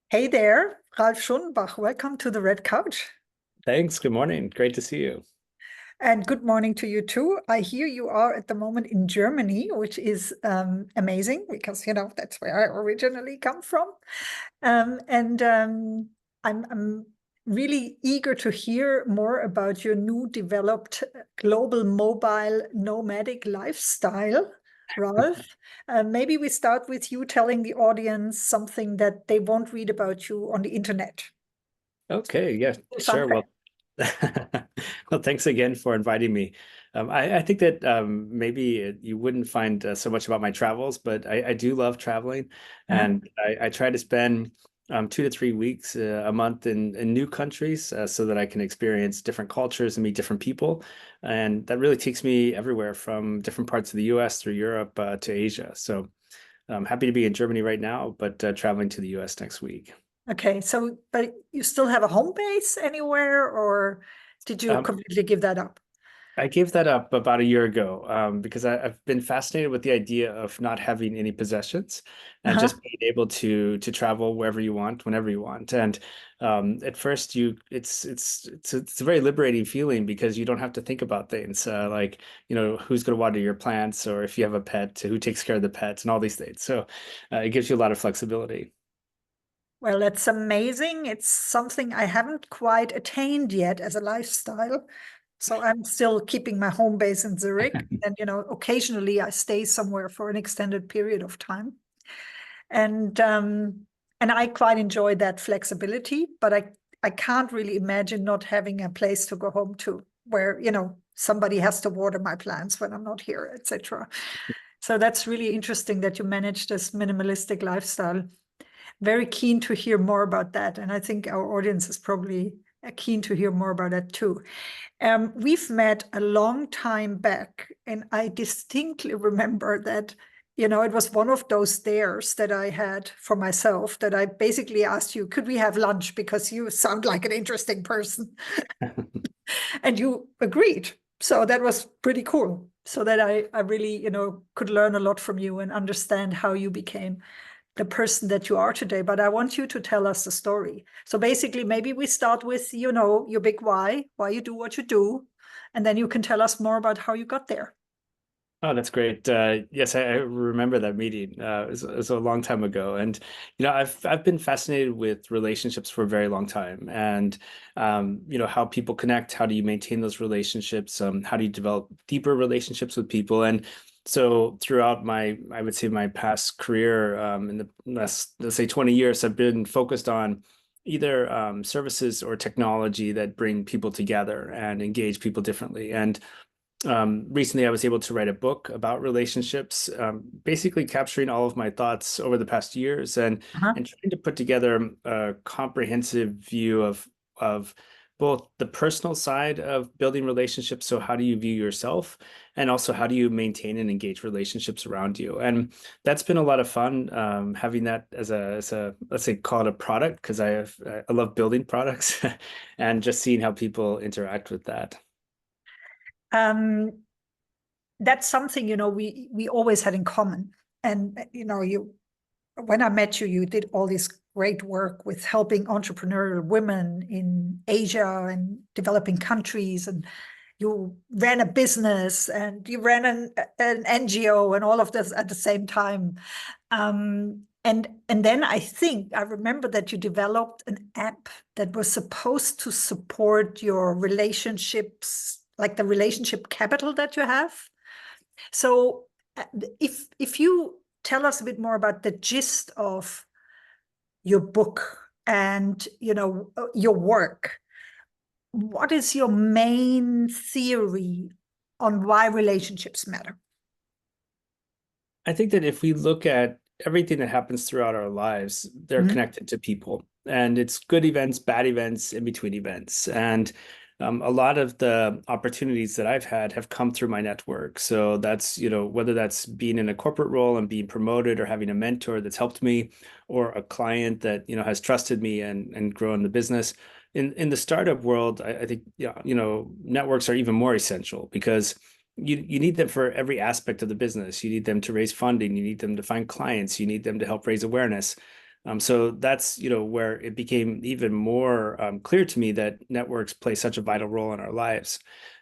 Hey there, Ralf Schonenbach. Welcome to the Red Couch. Thanks. Good morning. Great to see you. And good morning to you too. I hear you are at the moment in Germany, which is amazing because, that's where I originally come from. And I'm really eager to hear more about your new developed global mobile nomadic lifestyle, Ralph. Maybe we start with you telling the audience something that they won't read about you on the internet. Okay, yeah, sure. Something. Well, well, thanks again for inviting me. I think that maybe you wouldn't find so much about my travels, but I do love traveling, Uh-huh. and I try to spend 2 to 3 weeks a month in new countries so that I can experience different cultures and meet different people. And that really takes me everywhere from different parts of the US through Europe to Asia. So I'm happy to be in Germany right now, but traveling to the US next week. Okay, so but you still have a home base anywhere, or did you Um, completely give that up? I gave that up about a year ago because I've been fascinated with the idea of not having any possessions and Uh-huh. just being able to travel wherever you want, whenever you want. And at first, it's a very liberating feeling because you don't have to think about things like who's going to water your plants or if you have a pet, who takes care of the pets and all these things. So it gives you a lot of flexibility. Well, that's amazing. It's something I haven't quite attained yet as a lifestyle. So I'm still keeping my home base in Zurich. And, occasionally I stay somewhere for an extended period of time. And and I quite enjoy that flexibility, but I can't really imagine not having a place to go home to where, somebody has to water my plants when I'm not here, etc. So that's really interesting that you manage this minimalistic lifestyle. Very keen to hear more about that. And I think our audience is probably keen to hear more about that too. We've met a long time back, and I distinctly remember that, it was one of those dares that I had for myself that I basically asked you, could we have lunch? Because you sound like an interesting person. And you agreed. So that was pretty cool. So that I really, could learn a lot from you and understand how you became the person that you are today. But I want you to tell us the story. So basically, maybe we start with, your big why you do what you do, and then you can tell us more about how you got there. Oh, that's great. Yes, I remember that meeting. It was a long time ago, and I've been fascinated with relationships for a very long time, and how people connect. How do you maintain those relationships? How do you develop deeper relationships with people? And so throughout I would say my past career, in the last, let's say 20 years, I've been focused on either services or technology that bring people together and engage people differently. And recently I was able to write a book about relationships, basically capturing all of my thoughts over the past years Uh-huh. and trying to put together a comprehensive view of both the personal side of building relationships. So how do you view yourself? And also how do you maintain and engage relationships around you? And that's been a lot of fun, having that as a let's say call it a product, because I love building products and just seeing how people interact with that. Um, that's something, we always had in common. And, you when I met you, you did all this great work with helping entrepreneurial women in Asia and developing countries. And you ran a business and you ran an NGO and all of this at the same time. And then I think I remember that you developed an app that was supposed to support your relationships, like the relationship capital that you have. So uh, if you tell us a bit more about the gist of your book and your work, what is your main theory on why relationships matter? I think that if we look at everything that happens throughout our lives, they're Mhm. connected to people. And it's good events, bad events, in between events. And a lot of the opportunities that I've had have come through my network. So that's, whether that's being in a corporate role and being promoted or having a mentor that's helped me, or a client that, has trusted me and grown the business. In the startup world, I think, yeah, networks are even more essential because you need them for every aspect of the business. You need them to raise funding. You need them to find clients. You need them to help raise awareness. So that's, where it became even more clear to me that networks play such a vital role in our lives.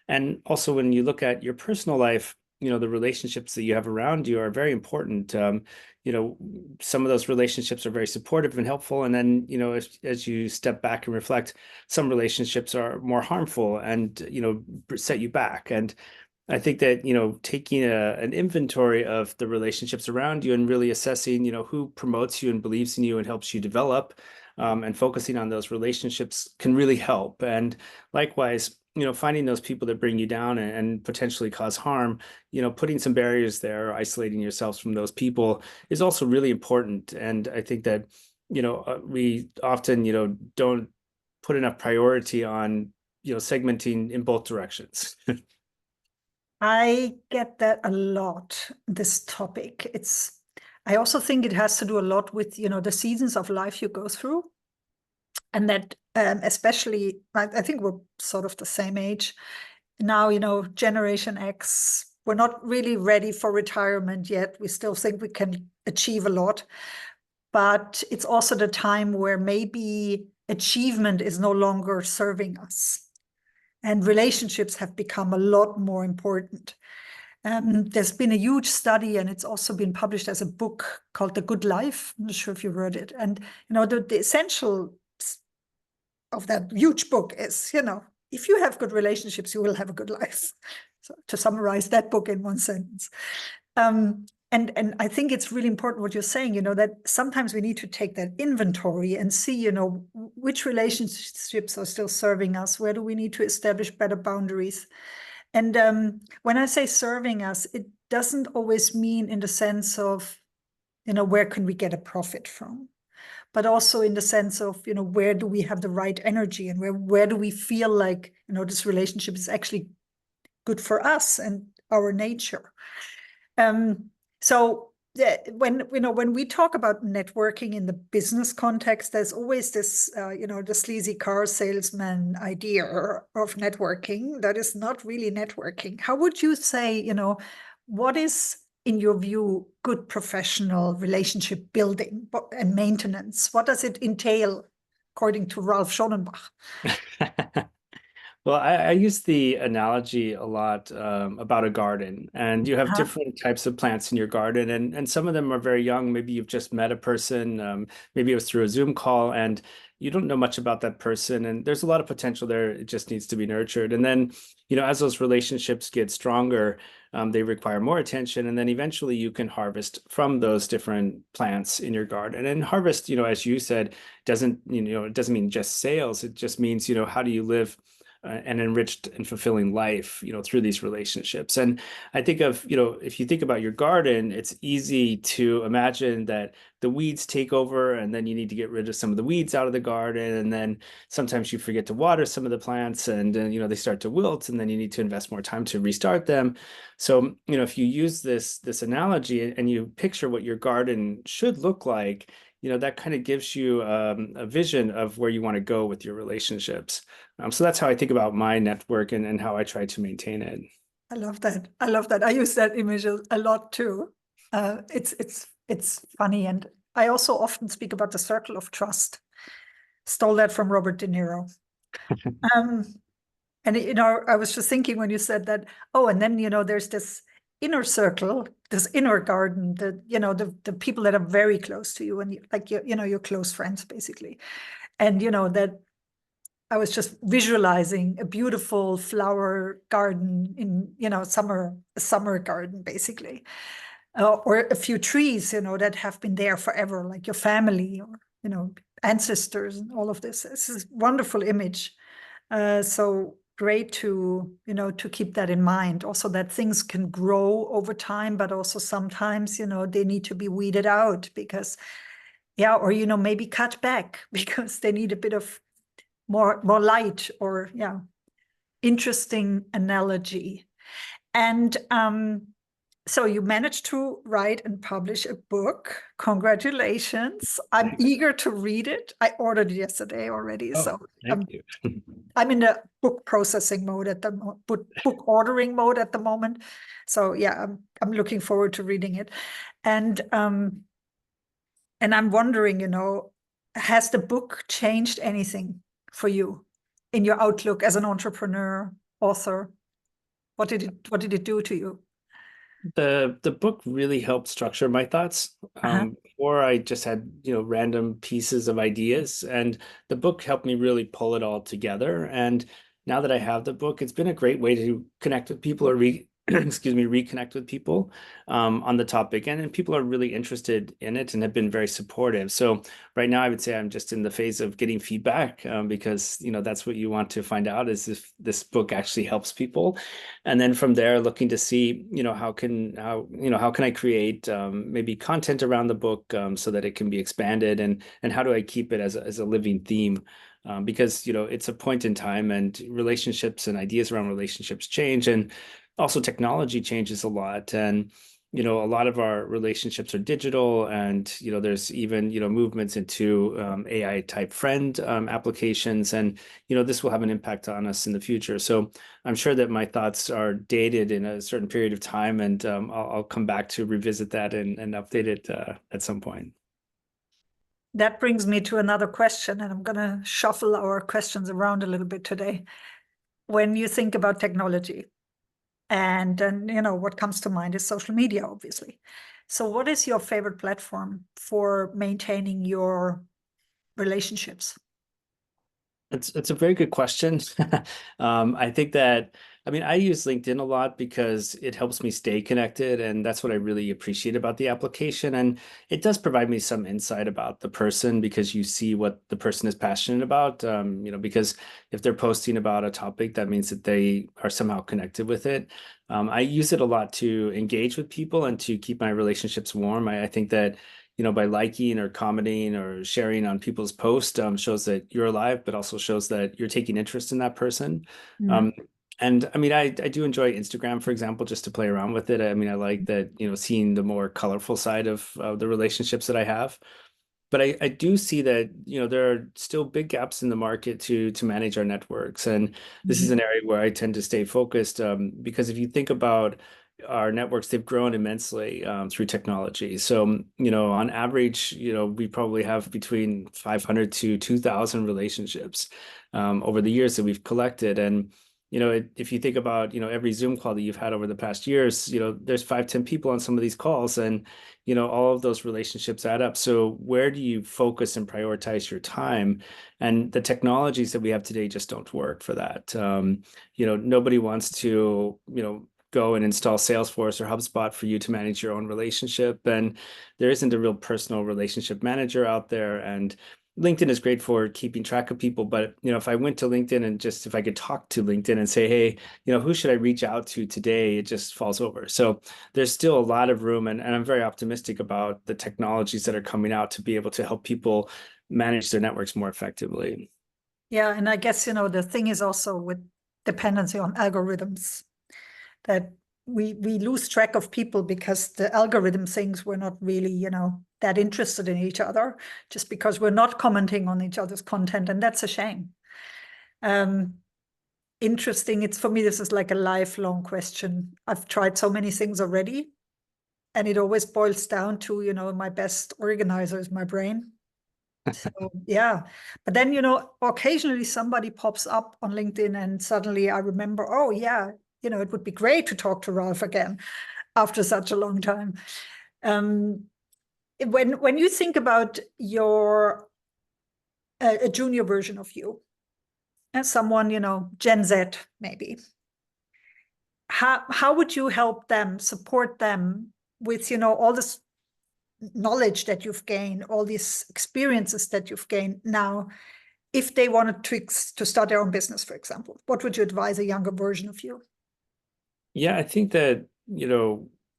And also, when you look at your personal life, the relationships that you have around you are very important. You know, some of those relationships are very supportive and helpful. And then, as you step back and reflect, some relationships are more harmful and, set you back. And I think that, taking an inventory of the relationships around you and really assessing, who promotes you and believes in you and helps you develop, and focusing on those relationships can really help. And likewise, finding those people that bring you down and potentially cause harm, putting some barriers there, or isolating yourselves from those people is also really important. And I think that, we often, don't put enough priority on, segmenting in both directions. I get that a lot, this topic. I also think it has to do a lot with, the seasons of life you go through. And that especially, I think we're sort of the same age. Now, Generation X, we're not really ready for retirement yet. We still think we can achieve a lot. But it's also the time where maybe achievement is no longer serving us. And relationships have become a lot more important. There's been a huge study, and it's also been published as a book called The Good Life. I'm not sure if you read it. And, the essential of that huge book is, if you have good relationships, you will have a good life. So to summarize that book in one sentence. And I think it's really important what you're saying, that sometimes we need to take that inventory and see, which relationships are still serving us, where do we need to establish better boundaries. And when I say serving us, it doesn't always mean in the sense of, where can we get a profit from? But also in the sense of, where do we have the right energy, and where do we feel like, this relationship is actually good for us and our nature. So when we talk about networking in the business context, there's always this, the sleazy car salesman idea of networking that is not really networking. How would you say, what is, in your view, good professional relationship building and maintenance? What does it entail, according to Ralph Schonenbach? Well, I use the analogy a lot, about a garden, and you have Huh? different types of plants in your garden, and some of them are very young. Maybe you've just met a person, maybe it was through a Zoom call, and you don't know much about that person, and there's a lot of potential there. It just needs to be nurtured. And then, as those relationships get stronger, they require more attention, and then eventually you can harvest from those different plants in your garden. And harvest, as you said, it doesn't mean just sales. It just means, how do you live an enriched and fulfilling life, through these relationships. And I think of, if you think about your garden, it's easy to imagine that the weeds take over, and then you need to get rid of some of the weeds out of the garden. And then sometimes you forget to water some of the plants, and they start to wilt, and then you need to invest more time to restart them. So, if you use this analogy and you picture what your garden should look like, that kind of gives you a vision of where you want to go with your relationships. So that's how I think about my network, and how I try to maintain it. I love that. I love that. I use that image a lot too. It's funny, and I also often speak about the circle of trust. Stole that from Robert De Niro. Um, and I was just thinking when you said that. Oh, and then there's this inner circle, this inner garden. The people that are very close to you, and like your close friends, basically. And that I was just visualizing a beautiful flower garden in, a summer garden, basically, or a few trees, that have been there forever, like your family or, ancestors and all of this. This is a wonderful image. So great to keep that in mind. Also that things can grow over time, but also sometimes, they need to be weeded out because, yeah, or, maybe cut back because they need a bit of more light, or yeah, interesting analogy. And so you managed to write and publish a book. Congratulations. I'm eager to read it. I ordered it yesterday already. Oh, So thank you. I'm in the book processing mode at the book ordering mode at the moment. So yeah, I'm looking forward to reading it. And And I'm wondering, has the book changed anything for you in your outlook as an entrepreneur, author? What did it do to you? The book really helped structure my thoughts. Uh-huh. Before I just had, random pieces of ideas, and the book helped me really pull it all together. And now that I have the book, it's been a great way to connect with people or excuse me, reconnect with people on the topic. And people are really interested in it and have been very supportive. So right now, I would say I'm just in the phase of getting feedback because, that's what you want to find out is if this book actually helps people. And then from there looking to see how can I create maybe content around the book so that it can be expanded, and how do I keep it as a living theme, because it's a point in time, and relationships and ideas around relationships change, and also technology changes a lot. And a lot of our relationships are digital, and there's even movements into AI type friend applications, and this will have an impact on us in the future. So I'm sure that my thoughts are dated in a certain period of time, and I'll come back to revisit that and update it at some point. That brings me to another question, and I'm going to shuffle our questions around a little bit today. When you think about technology, and then, what comes to mind is social media, obviously. So, what is your favorite platform for maintaining your relationships? It's a very good question. I think that, I mean, I use LinkedIn a lot because it helps me stay connected, and that's what I really appreciate about the application. And it does provide me some insight about the person because you see what the person is passionate about. Because if they're posting about a topic, that means that they are somehow connected with it. I use it a lot to engage with people and to keep my relationships warm. I think that by liking or commenting or sharing on people's posts, shows that you're alive, but also shows that you're taking interest in that person. Mhm. Um, and I mean, I do enjoy Instagram, for example, just to play around with it. I mean, I like that, seeing the more colorful side of the relationships that I have. But I do see that, there are still big gaps in the market to manage our networks. And this is Mhm. an area where I tend to stay focused, because if you think about our networks, they've grown immensely through technology. So, on average, we probably have between 500 to 2,000 relationships over the years that we've collected. And if you think about, every Zoom call that you've had over the past years, there's 5, 10 people on some of these calls, and all of those relationships add up. So where do you focus and prioritize your time? And the technologies that we have today just don't work for that. Nobody wants to, go and install Salesforce or HubSpot for you to manage your own relationship. And there isn't a real personal relationship manager out there. And LinkedIn is great for keeping track of people, but if I went to LinkedIn and just if I could talk to LinkedIn and say, hey, who should I reach out to today? It just falls over. So there's still a lot of room, and I'm very optimistic about the technologies that are coming out to be able to help people manage their networks more effectively. Yeah, and I guess, the thing is also with dependency on algorithms that we lose track of people because the algorithm thinks we're not really, that interested in each other just because we're not commenting on each other's content, and that's a shame. Um, Interesting. It's for me, this is like a lifelong question. I've tried so many things already, and it always boils down to, my best organizer is my brain. So yeah, but then occasionally somebody pops up on LinkedIn, and suddenly I remember, oh yeah, it would be great to talk to Ralph again after such a long time. Um, when you think about your a junior version of you, as someone Gen Z maybe, how would you help them, support them with all this knowledge that you've gained, all these experiences that you've gained now, if they wanted to start their own business, for example? What would you advise a younger version of you? Yeah, I think that,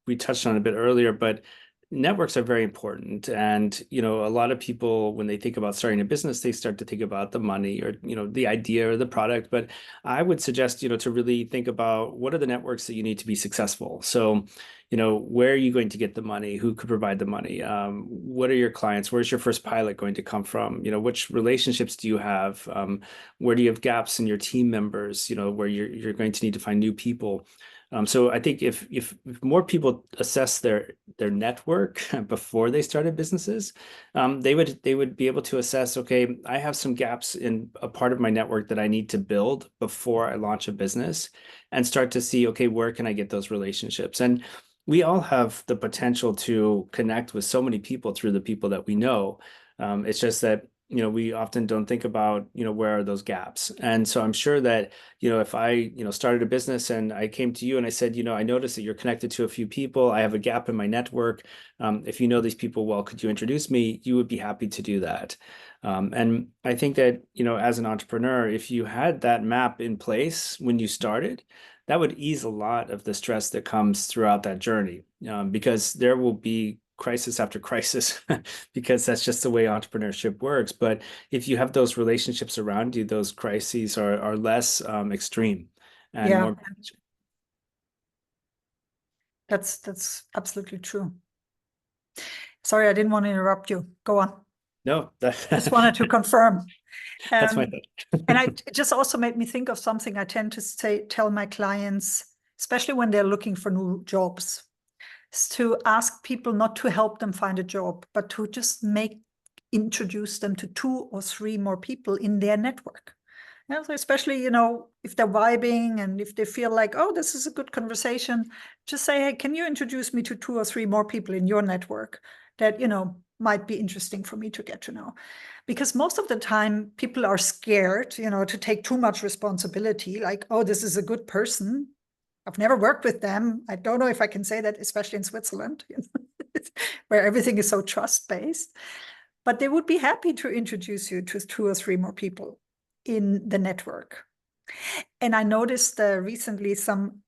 we touched on it a bit earlier, but networks are very important. And, a lot of people, when they think about starting a business, they start to think about the money or, the idea or the product. But I would suggest, to really think about what are the networks that you need to be successful. So, where are you going to get the money? Who could provide the money? What are your clients? Where's your first pilot going to come from? Which relationships do you have? Where do you have gaps in your team members, where you're going to need to find new people? So I think if more people assess their network before they started businesses, they would be able to assess, okay, I have some gaps in a part of my network that I need to build before I launch a business, and start to see, okay, where can I get those relationships? And we all have the potential to connect with so many people through the people that we know. It's just that, we often don't think about, where are those gaps. And so I'm sure that, if I, started a business and I came to you and I said, I noticed that you're connected to a few people, I have a gap in my network. If you know these people well, could you introduce me? You would be happy to do that. And I think that, as an entrepreneur, if you had that map in place when you started, that would ease a lot of the stress that comes throughout that journey, because there will be crisis after crisis, because that's just the way entrepreneurship works. But if you have those relationships around you, those crises are less extreme and Yeah, more. that's absolutely true. Sorry, I didn't want to interrupt you. Go on. No, Just wanted to confirm. that's my Um, and thought. it just also made me think of something I tend to tell my clients, especially when they're looking for new jobs, is to ask people not to help them find a job, but to just introduce them to 2 or 3 more people in their network. Yeah, so especially, if they're vibing and if they feel like, oh, this is a good conversation, just say, hey, can you introduce me to 2 or 3 more people in your network that, might be interesting for me to get to know? Because most of the time people are scared, to take too much responsibility, like, oh, this is a good person. I've never worked with them. I don't know if I can say that, especially in Switzerland, where everything is so trust-based. But they would be happy to introduce you to 2 or 3 more people in the network. And I noticed recently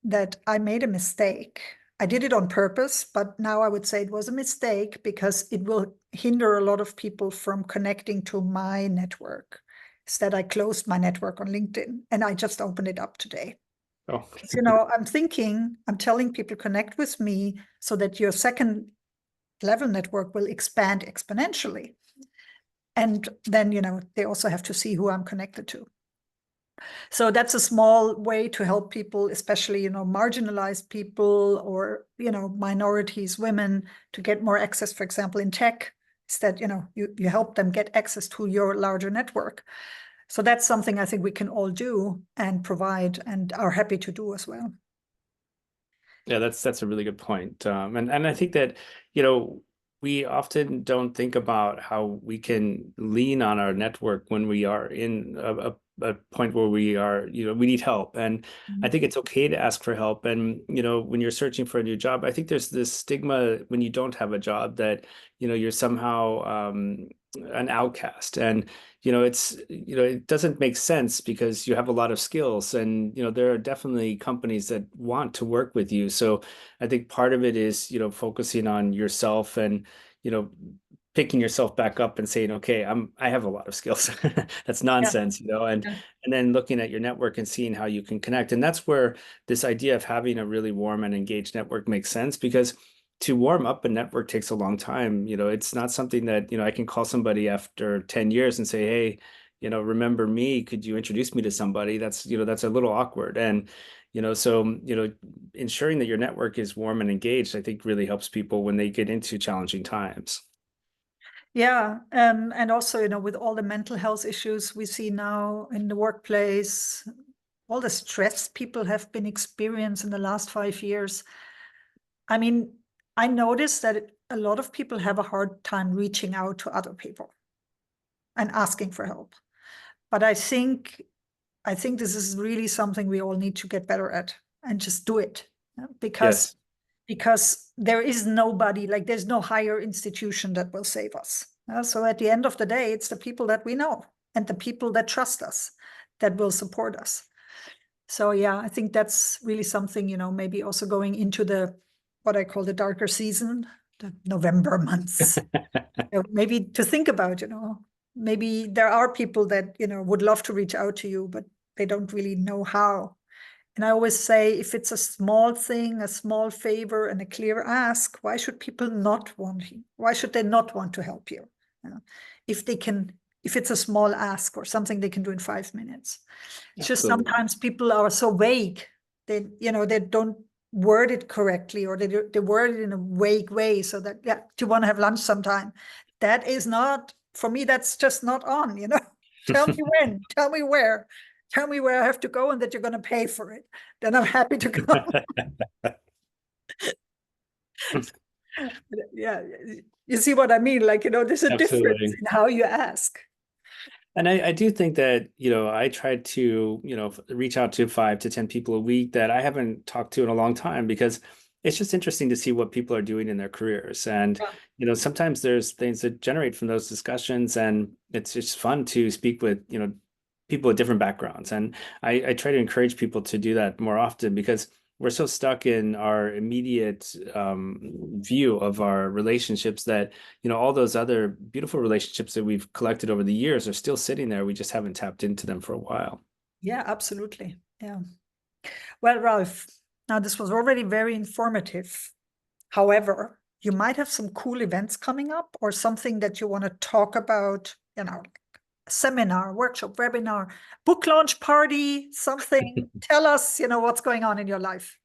that I made a mistake. I did it on purpose, but now I would say it was a mistake because it will hinder a lot of people from connecting to my network. Instead, I closed my network on LinkedIn and I just opened it up today. Oh, I'm telling people connect with me so that your second level network will expand exponentially. And then, they also have to see who I'm connected to. So that's a small way to help people, especially, marginalized people or, minorities, women, to get more access, for example, in tech, is that, you help them get access to your larger network. So that's something I think we can all do and provide and are happy to do as well. yeah, that's a really good point. And I think that, we often don't think about how we can lean on our network when we are in a point where we are, we need help. And I think it's okay to ask for help. And, when you're searching for a new job, I think there's this stigma when you don't have a job that, you're somehow an outcast. And it doesn't make sense because you have a lot of skills, and there are definitely companies that want to work with you. So I think part of it is focusing on yourself and you know picking yourself back up and saying, okay, I have a lot of skills. That's Yeah. nonsense, and Yeah. then looking at your network and seeing how you can connect. And that's where this idea of having a really warm and engaged network makes sense, because to warm up a network takes a long time. It's not something that, I can call somebody after 10 years and say, hey, remember me? Could you introduce me to somebody? That's a little awkward. And, so, ensuring that your network is warm and engaged, I think really helps people when they get into challenging times. Yeah, and also, with all the mental health issues we see now in the workplace, all the stress people have been experiencing in the last 5 years. I mean, I noticed that a lot of people have a hard time reaching out to other people and asking for help. But I think this is really something we all need to get better at and just do it. Because Yes. there is nobody, like there's no higher institution that will save us. So at the end of the day, it's the people that we know and the people that trust us that will support us. So yeah, I think that's really something, maybe also going into what I call the darker season, the November months. Maybe to think about, maybe there are people that, would love to reach out to you, but they don't really know how. And I always say, if it's a small thing, a small favor, and a clear ask, why should people not want you? Why should they not want to help you? If they can, if it's a small ask or something they can do in 5 minutes. It's just Absolutely. sometimes people are so vague. They don't word it correctly, or they word it in a vague way, so that, yeah, do you want to have lunch sometime? That is not, for me, that's just not on, you know. Tell me when, tell me where, tell me where I have to go and that you're going to pay for it. Then I'm happy to go. Yeah, you see what I mean? Like, you know, there's a difference Absolutely. in how you ask. And I do think that, I try to, reach out to 5 to 10 people a week that I haven't talked to in a long time, because it's just interesting to see what people are doing in their careers. And, Yeah. sometimes there's things that generate from those discussions, and it's just fun to speak with, people with different backgrounds. And I try to encourage people to do that more often, because we're so stuck in our immediate view of our relationships that, all those other beautiful relationships that we've collected over the years are still sitting there. We just haven't tapped into them for a while. Yeah, absolutely. Yeah. Well, Ralph, now this was already very informative. However, you might have some cool events coming up, or something that you want to talk about, you know, a seminar, workshop, webinar, book launch party, something. Tell us, you know, what's going on in your life.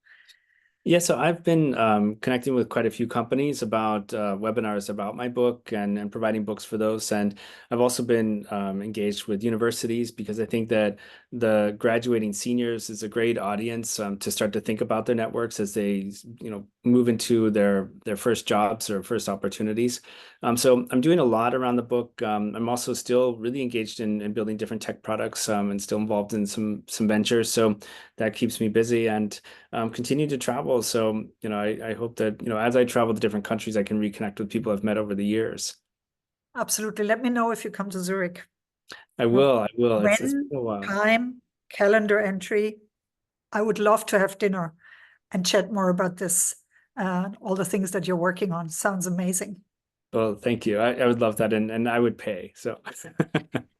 Yeah, so I've been connecting with quite a few companies about webinars about my book, and providing books for those. And I've also been engaged with universities, because I think that the graduating seniors is a great audience to start to think about their networks as they, move into their first jobs or first opportunities. So I'm doing a lot around the book. I'm also still really engaged in building different tech products, and still involved in some ventures. So that keeps me busy, and continue to travel. So, I hope that, as I travel to different countries, I can reconnect with people I've met over the years. Absolutely. Let me know if you come to Zurich. I will. I will. It's When, been a while. time, calendar entry. I would love to have dinner and chat more about this, all the things that you're working on. Sounds amazing. Well, thank you. I would love that, and I would pay. So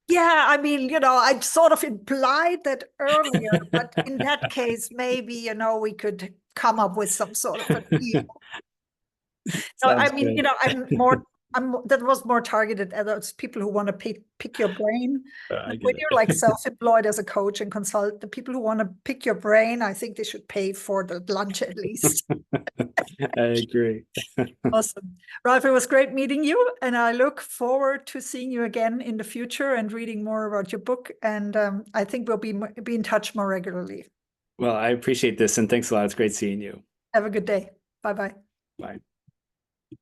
Yeah, I mean, you know, I sort of implied that earlier, but in that case, maybe, you know, we could come up with some sort of a deal. No, I sounds mean, you good. know, that was more targeted at those people who want to pick your brain. I Like, when get you're like it. self-employed as a coach and consult, the people who want to pick your brain, I think they should pay for the lunch at least. I agree. Awesome. Ralph, it was great meeting you, and I look forward to seeing you again in the future and reading more about your book. And I think we'll be in touch more regularly. Well, I appreciate this, and thanks a lot. It's great seeing you. Have a good day. Bye bye. Bye.